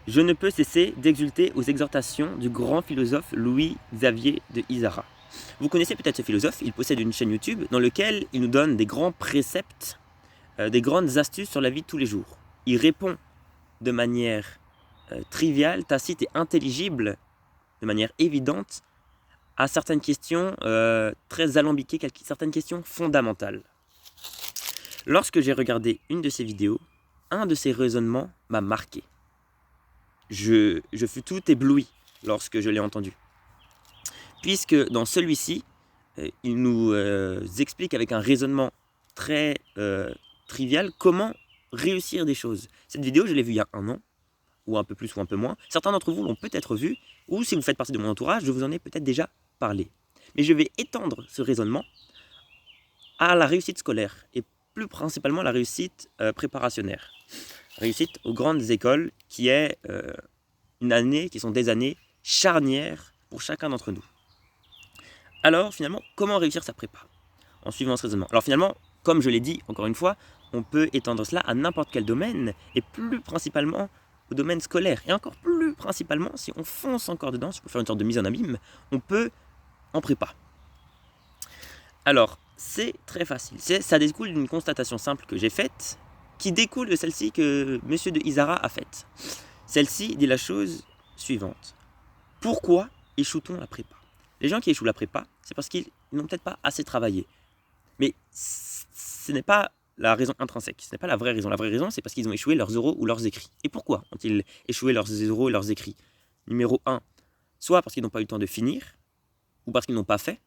Je ne peux cesser d'exulter aux exhortations du grand philosophe Louis-Xavier de Izara. Vous connaissez peut-être ce philosophe, il possède une chaîne YouTube dans laquelle il nous donne des grands préceptes, des grandes astuces sur la vie de tous les jours. Il répond de manière triviale, tacite et intelligible, de manière évidente, à certaines questions très alambiquées, certaines questions fondamentales. Lorsque j'ai regardé une de ses vidéos, un de ses raisonnements m'a marqué. Je fus tout ébloui lorsque je l'ai entendu. Puisque dans celui-ci, il nous explique avec un raisonnement très trivial comment réussir des choses. Cette vidéo, je l'ai vue il y a 1 an, ou un peu plus ou un peu moins. Certains d'entre vous l'ont peut-être vue, ou si vous faites partie de mon entourage, je vous en ai peut-être déjà parlé. Mais je vais étendre ce raisonnement à la réussite scolaire, et plus principalement la réussite préparationnaire. Réussite aux grandes écoles, qui est qui sont des années charnières pour chacun d'entre nous. Alors finalement, comment réussir sa prépa en suivant ce raisonnement? Alors finalement, comme je l'ai dit encore une fois, on peut étendre cela à n'importe quel domaine, et plus principalement au domaine scolaire. Et encore plus principalement, si on fonce encore dedans, si on peut faire une sorte de mise en abîme, on peut en prépa. Alors, c'est très facile. Ça découle d'une constatation simple que j'ai faite, qui découle de celle-ci que M. de Izara a faite. Celle-ci dit la chose suivante. Pourquoi échoue-t-on la prépa? Les gens qui échouent la prépa, c'est parce qu'ils n'ont peut-être pas assez travaillé. Mais ce n'est pas la raison intrinsèque, ce n'est pas la vraie raison. La vraie raison, c'est parce qu'ils ont échoué leurs oraux ou leurs écrits. Et pourquoi ont-ils échoué leurs oraux et leurs écrits? Numéro 1, soit parce qu'ils n'ont pas eu le temps de finir, ou parce qu'ils n'ont pas fait.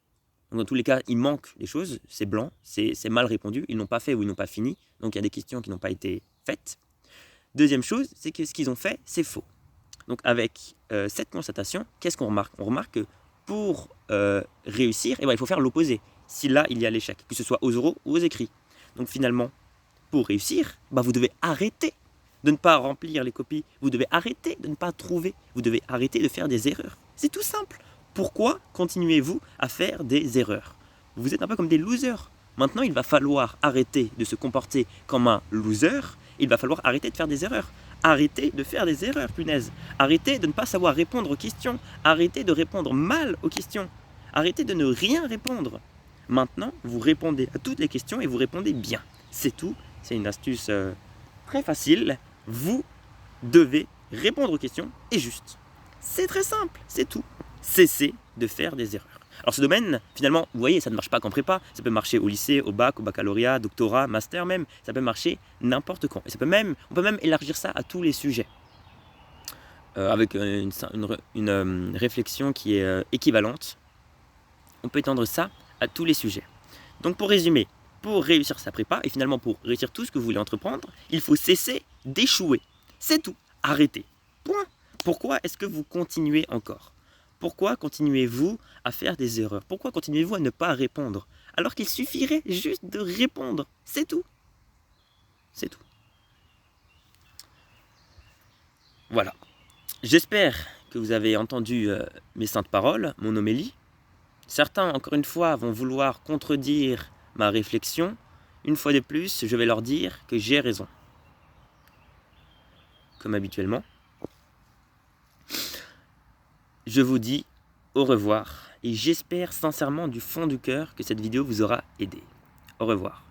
Donc dans tous les cas, il manque des choses, c'est blanc, c'est mal répondu, ils n'ont pas fait ou ils n'ont pas fini, donc il y a des questions qui n'ont pas été faites. Deuxième chose, c'est que ce qu'ils ont fait, c'est faux. Donc avec cette constatation, qu'est-ce qu'on remarque? On remarque que pour réussir, il faut faire l'opposé. Si là, il y a l'échec, que ce soit aux oraux ou aux écrits. Donc finalement, pour réussir, vous devez arrêter de ne pas remplir les copies, vous devez arrêter de ne pas trouver, vous devez arrêter de faire des erreurs. C'est tout simple. Pourquoi continuez-vous à faire des erreurs? Vous êtes un peu comme des losers. Maintenant, il va falloir arrêter de se comporter comme un loser, il va falloir arrêter de faire des erreurs. Arrêtez de faire des erreurs, punaise. Arrêtez de ne pas savoir répondre aux questions. Arrêtez de répondre mal aux questions. Arrêtez de ne rien répondre. Maintenant, vous répondez à toutes les questions et vous répondez bien. C'est tout. C'est une astuce très facile. Vous devez répondre aux questions et juste. C'est très simple, c'est tout. Cessez de faire des erreurs. Alors ce domaine, finalement, vous voyez, ça ne marche pas qu'en prépa. Ça peut marcher au lycée, au bac, au baccalauréat, doctorat, master même. Ça peut marcher n'importe quand. Et on peut même élargir ça à tous les sujets. Avec une réflexion qui est équivalente. On peut étendre ça à tous les sujets. Donc pour résumer, pour réussir sa prépa, et finalement pour réussir tout ce que vous voulez entreprendre, il faut cesser d'échouer. C'est tout. Arrêtez. Point. Pourquoi est-ce que vous continuez encore? Pourquoi continuez-vous à faire des erreurs? Pourquoi continuez-vous à ne pas répondre? Alors qu'il suffirait juste de répondre. C'est tout. C'est tout. Voilà. J'espère que vous avez entendu mes saintes paroles, mon homélie. Certains, encore une fois, vont vouloir contredire ma réflexion. Une fois de plus, je vais leur dire que j'ai raison. Comme habituellement. Je vous dis au revoir et j'espère sincèrement du fond du cœur que cette vidéo vous aura aidé. Au revoir.